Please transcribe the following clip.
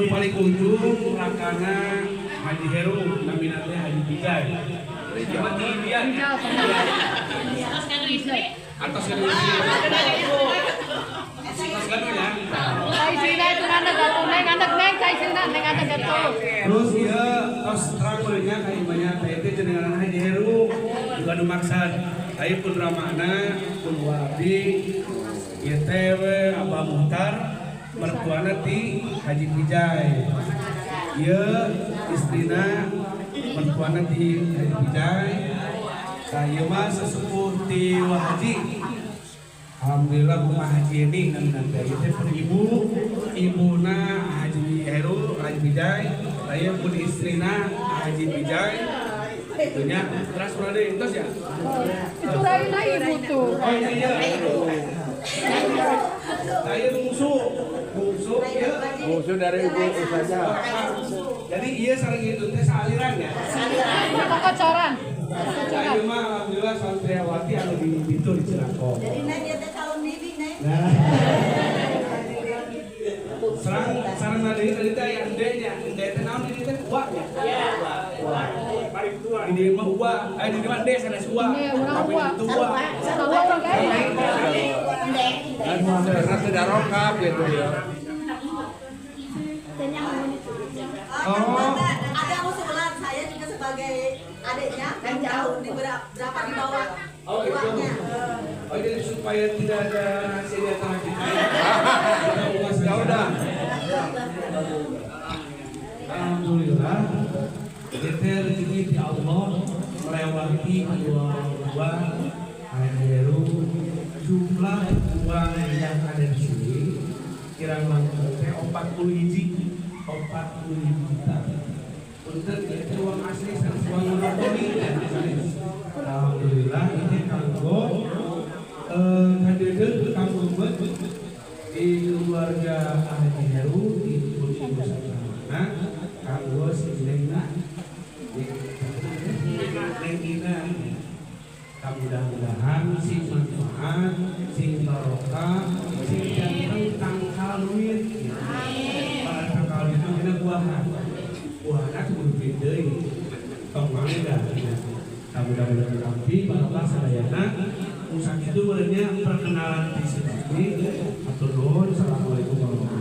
anu paling ujung rakana Haji Heru naminatnya Haji Bijay. Cuma di India. Atas kan istri. Atas kan ya. Ay sila itu anak gato, neng anak neng cai sila neng anak gato. Terus dia tos terang mulanya kayak banyak tete jenengan Haji Heru juga nu maksad. Ayo pun ramana pun wabi ieu teh Abah Muhtar mertuana ti Haji Bijay. Ieu istrina mertuana ti Haji Bijay. Saya mah sesepuh ti Wahaji. Alhamdulillah rumah Haji ini nanti itu pun ibuna Haji Heru Haji Bijay. Saya pun istrina Haji Bijay. Itunya terus berada itu ya. Itu lain ibu tuh. Oh iya. Saya bungsu ya. Musuh dari ibu saja. Jadi iya sering itu teh aliran ya. Apa kocoran? Saya mah alhamdulillah santriawati anu di itu di Cilangkap. Jadi nanya teh calon bibi nih. Nah. Sarang nade tadi teh yang nya, teh naon di teh uak ya. Iya, uak. Paling tua. Ini mah uak, di mah deh sana uak. Tapi itu uak. Sarua orang kayak. Dan masyarakat tidak rokap gitu ya. Oh. Ada usulan saya juga sebagai adiknya yang jauh di berapa di bawah uangnya. Oh jadi supaya tidak ada hasil di antara kita. Ya udah. Alhamdulillah. Kita rezeki di Allah melewati dua Haji Heru. Jumlah uang yang ada di sini kira-kira 40 hiji. 40 juta. Untuk itu uang asli uang monopoli. Alhamdulillah ini kanggo hadir kanggo di keluarga Haji Heru di Ibu Sakramana kanggo si Lena di Lena. Mudah-mudahan si manfaat, si barokah, si jantung tangkal duit. Para tangkal itu kita buahan kudu gede. Tong mangga. Mudah-mudahan kami barokah sadayana. Usaha itu berenya perkenalan di sini. Atur nuhun. Assalamualaikum warahmatullahi wabarakatuh.